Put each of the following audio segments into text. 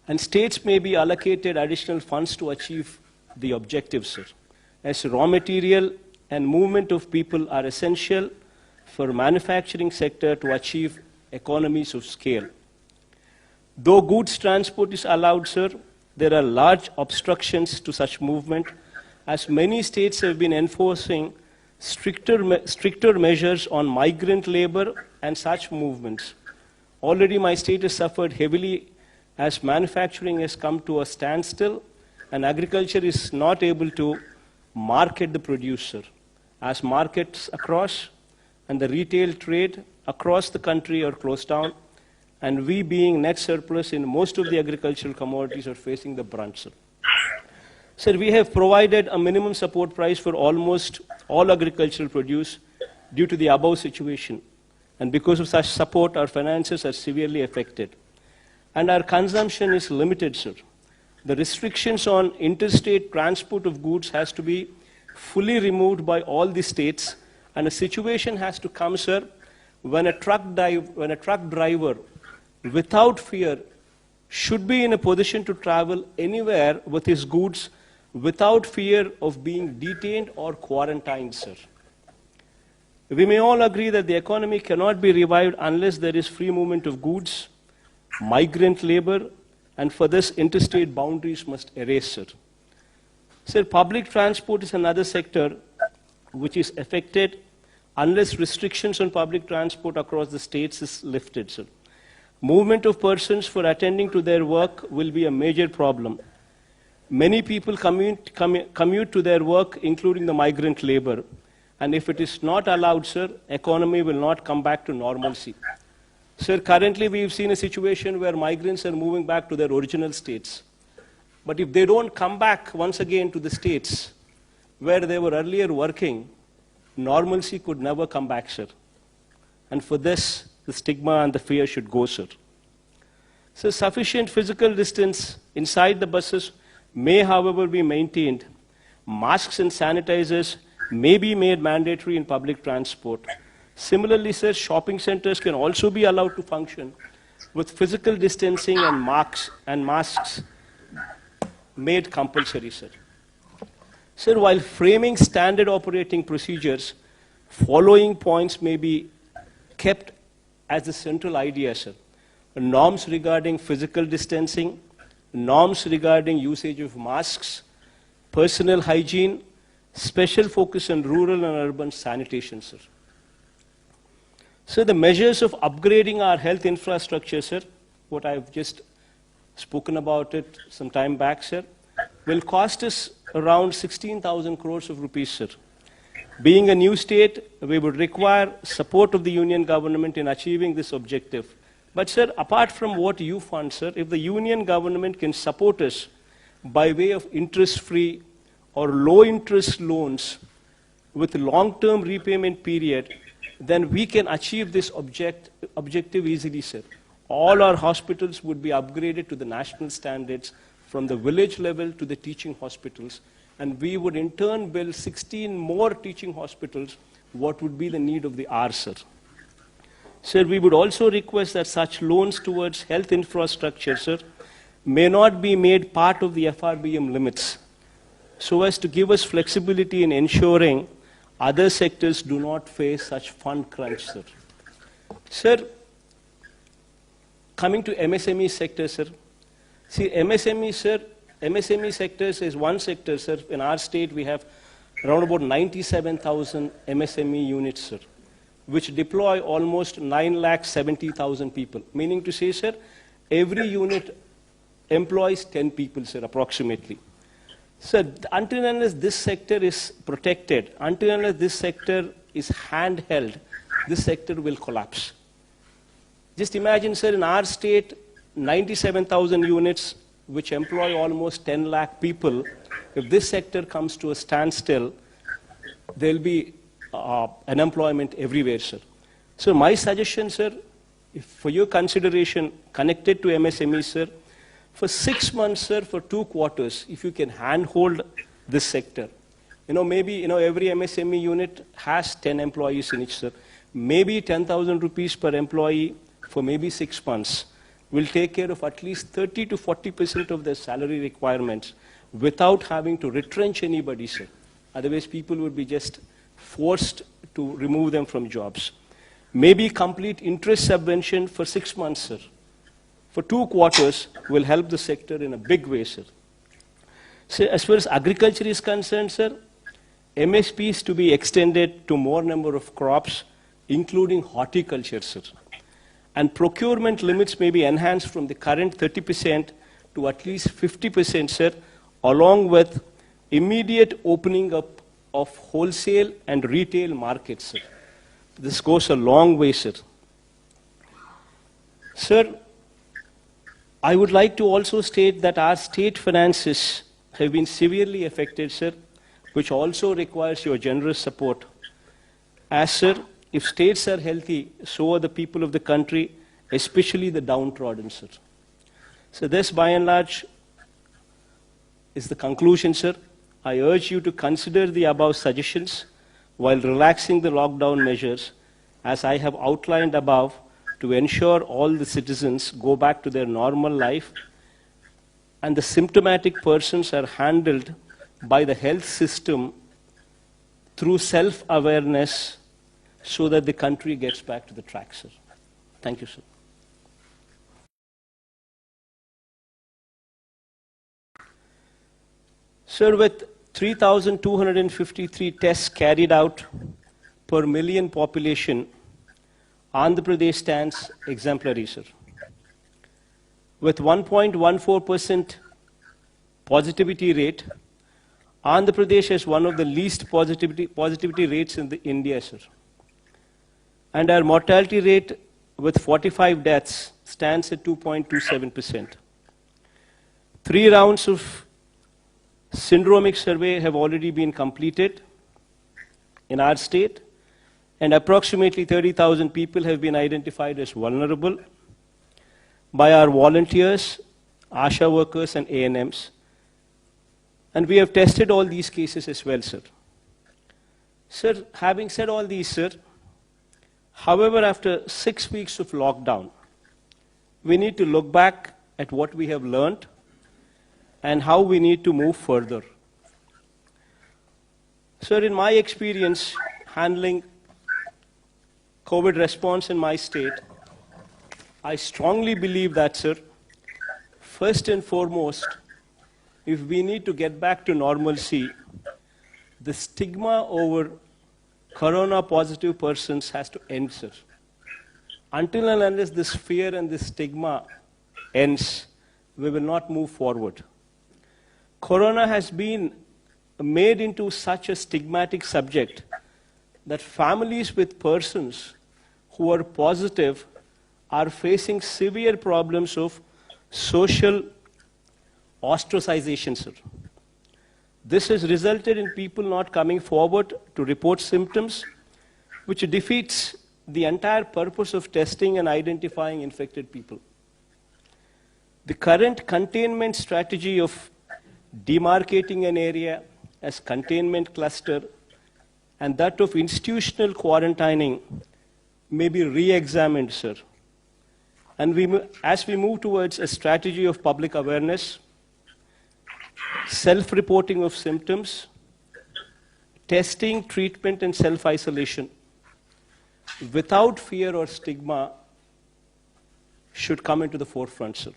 And states may be allocated additional funds to achieve the objectives, sir, as raw material and movement of people are essential for manufacturing sector to achieve economies of scale. Though goods transport is allowed, sir, there are large obstructions to such movement, as many states have been enforcing stricter measures on migrant labor and such movements. Already my state has suffered heavily as manufacturing has come to a standstill and agriculture is not able to market the producer, as markets across and the retail trade across the country are closed down, and we being net surplus in most of the agricultural commodities are facing the brunt, sir. Sir, we have provided a minimum support price for almost all agricultural produce due to the above situation, and because of such support, our finances are severely affected. And our consumption is limited, sir. The restrictions on interstate transport of goods has to be fully removed by all the states, and a situation has to come, sir, when a truck driver, without fear, should be in a position to travel anywhere with his goods without fear of being detained or quarantined, sir. We may all agree that the economy cannot be revived unless there is free movement of goods, migrant labor, and for this interstate boundaries must erase, sir. Sir, public transport is another sector which is affected unless restrictions on public transport across the states is lifted, sir. Movement of persons for attending to their work will be a major problem. Many people commute to their work, including the migrant labor, and if it is not allowed, sir, economy will not come back to normalcy. Sir, currently we've seen a situation where migrants are moving back to their original states. But if they don't come back once again to the states where they were earlier working, normalcy could never come back, sir. And for this, the stigma and the fear should go, sir. So sufficient physical distance inside the buses may, however, be maintained. Masks and sanitizers may be made mandatory in public transport. Similarly, sir, shopping centers can also be allowed to function with physical distancing and masks made compulsory, sir. Sir, while framing standard operating procedures, following points may be kept as the central idea, sir. Norms regarding physical distancing, norms regarding usage of masks, personal hygiene, special focus on rural and urban sanitation, sir. So the measures of upgrading our health infrastructure, sir, what I've just spoken about it some time back, sir, will cost us around 16,000 crores of rupees, sir. Being a new state, we would require support of the union government in achieving this objective. But, sir, apart from what you fund, sir, if the union government can support us by way of interest-free or low-interest loans with long-term repayment period, then we can achieve this objective easily, sir. All our hospitals would be upgraded to the national standards from the village level to the teaching hospitals, and we would in turn build 16 more teaching hospitals, what would be the need of the hour, sir. Sir, we would also request that such loans towards health infrastructure, sir, may not be made part of the FRBM limits, so as to give us flexibility in ensuring other sectors do not face such fund crunch, sir. Sir, coming to MSME sector, sir. See, MSME, sir, MSME sectors is one sector, sir. In our state, we have around about 97,000 MSME units, sir, which deploy almost 9,70,000 people. Meaning to say, sir, every unit employs 10 people, sir, approximately. Sir, until and unless this sector is protected, until and unless this sector is handheld, this sector will collapse. Just imagine, sir, in our state, 97,000 units, which employ almost 10 lakh people. If this sector comes to a standstill, there will be unemployment everywhere, sir. So my suggestion, sir, if for your consideration connected to MSME, sir, for 6 months, sir, for 2 quarters, if you can handhold this sector. Maybe, every MSME unit has 10 employees in it, sir. Maybe 10,000 rupees per employee for maybe 6 months. will take care of at least 30 to 40% of their salary requirements without having to retrench anybody, sir. Otherwise, people would be just forced to remove them from jobs. Maybe complete interest subvention for 6 months, sir. For 2 quarters will help the sector in a big way, sir. So as far as agriculture is concerned, sir, MSP is to be extended to more number of crops, including horticulture, sir. And procurement limits may be enhanced from the current 30% to at least 50%, sir, along with immediate opening up of wholesale and retail markets, sir. This goes a long way, sir. Sir, I would like to also state that our state finances have been severely affected, sir, which also requires your generous support. As, sir, if states are healthy, so are the people of the country, especially the downtrodden, sir. So this, by and large, is the conclusion, sir. I urge you to consider the above suggestions while relaxing the lockdown measures, as I have outlined above, to ensure all the citizens go back to their normal life and the symptomatic persons are handled by the health system through self-awareness so that the country gets back to the track, sir. Thank you, sir. Sir, with 3,253 tests carried out per million population, Andhra Pradesh stands exemplary, sir. With 1.14% positivity rate, Andhra Pradesh has one of the least positivity rates in India, sir. And our mortality rate with 45 deaths stands at 2.27%. 3 rounds of syndromic survey have already been completed in our state, and approximately 30,000 people have been identified as vulnerable by our volunteers, ASHA workers, and ANMs. And we have tested all these cases as well, sir. Sir, having said all these, sir, however, after 6 weeks of lockdown, we need to look back at what we have learned and how we need to move further. Sir, in my experience handling COVID response in my state, I strongly believe that, sir, first and foremost, if we need to get back to normalcy, the stigma over corona positive persons has to end, sir. Until and unless this fear and this stigma ends, we will not move forward. Corona has been made into such a stigmatic subject that families with persons who are positive are facing severe problems of social ostracization, sir. This has resulted in people not coming forward to report symptoms, which defeats the entire purpose of testing and identifying infected people. The current containment strategy of demarcating an area as containment cluster and that of institutional quarantining may be re-examined, sir. And as we move towards a strategy of public awareness, self-reporting of symptoms, testing, treatment, and self-isolation, without fear or stigma, should come into the forefront, sir.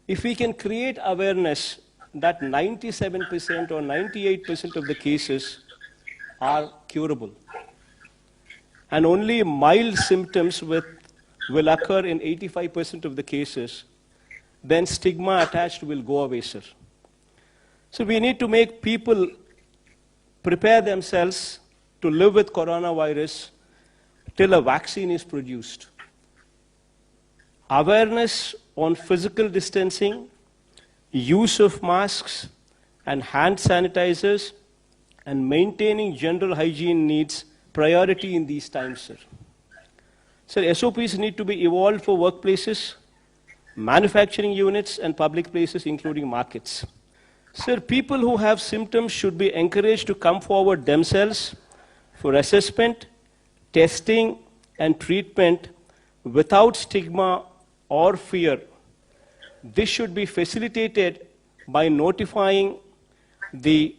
If we can create awareness that 97% or 98% of the cases are curable, and only mild symptoms will occur in 85% of the cases, then stigma attached will go away, sir. So we need to make people prepare themselves to live with coronavirus till a vaccine is produced. Awareness on physical distancing, use of masks and hand sanitizers, and maintaining general hygiene needs priority in these times, sir. Sir, SOPs need to be evolved for workplaces, manufacturing units, and public places, including markets. Sir, people who have symptoms should be encouraged to come forward themselves for assessment, testing, and treatment without stigma or fear. This should be facilitated by notifying the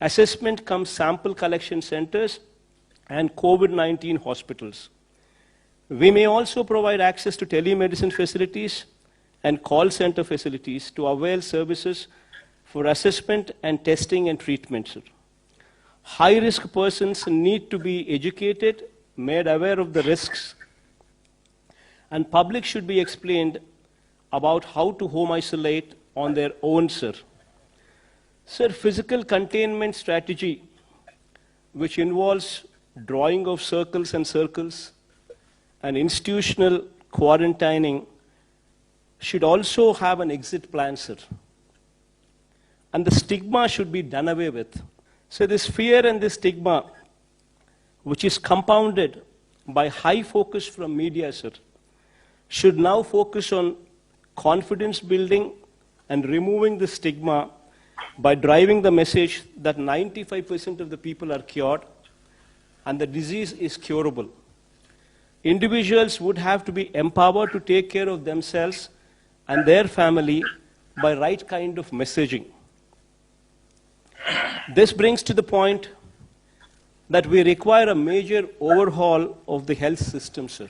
assessment cum sample collection centers and COVID-19 hospitals. We may also provide access to telemedicine facilities and call center facilities to avail services for assessment and testing and treatment. High-risk persons need to be educated, made aware of the risks, and public should be explained about how to home isolate on their own, sir. Sir, physical containment strategy, which involves drawing of circles and circles and institutional quarantining, should also have an exit plan, sir. And the stigma should be done away with. So this fear and this stigma, which is compounded by high focus from media, sir, should now focus on confidence building and removing the stigma by driving the message that 95% of the people are cured and the disease is curable. Individuals would have to be empowered to take care of themselves and their family by right kind of messaging. This brings to the point that we require a major overhaul of the health system, sir.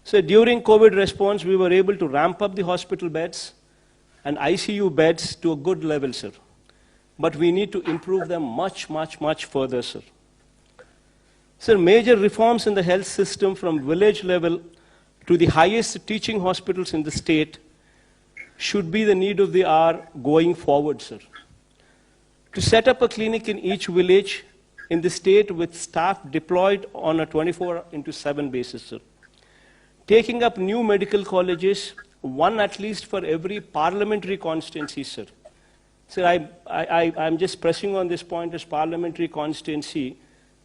So during COVID response, we were able to ramp up the hospital beds and ICU beds to a good level, sir. But we need to improve them much, much, much further, sir. Sir, major reforms in the health system from village level to the highest teaching hospitals in the state should be the need of the hour going forward, sir. To set up a clinic in each village in the state with staff deployed on a 24/7 basis, sir. Taking up new medical colleges, one at least for every parliamentary constituency, sir. Sir, I'm just pressing on this point as parliamentary constituency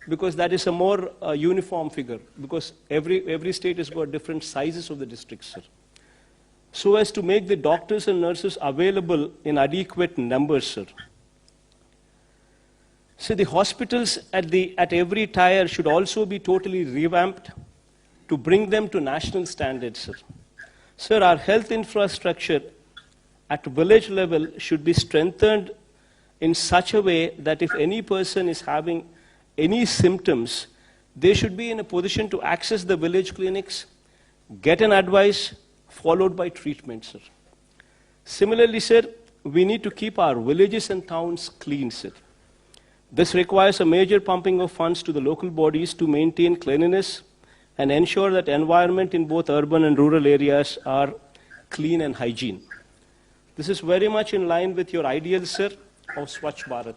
because that is a more uniform figure, because every state has got different sizes of the districts, sir. So as to make the doctors and nurses available in adequate numbers, sir. So the hospitals at every tier should also be totally revamped to bring them to national standards, sir. Sir, our health infrastructure at village level should be strengthened in such a way that if any person is having any symptoms, they should be in a position to access the village clinics, get an advice, followed by treatment, sir. Similarly, sir, we need to keep our villages and towns clean, sir. This requires a major pumping of funds to the local bodies to maintain cleanliness and ensure that environment in both urban and rural areas are clean and hygiene. This is very much in line with your ideals, sir, of Swachh Bharat.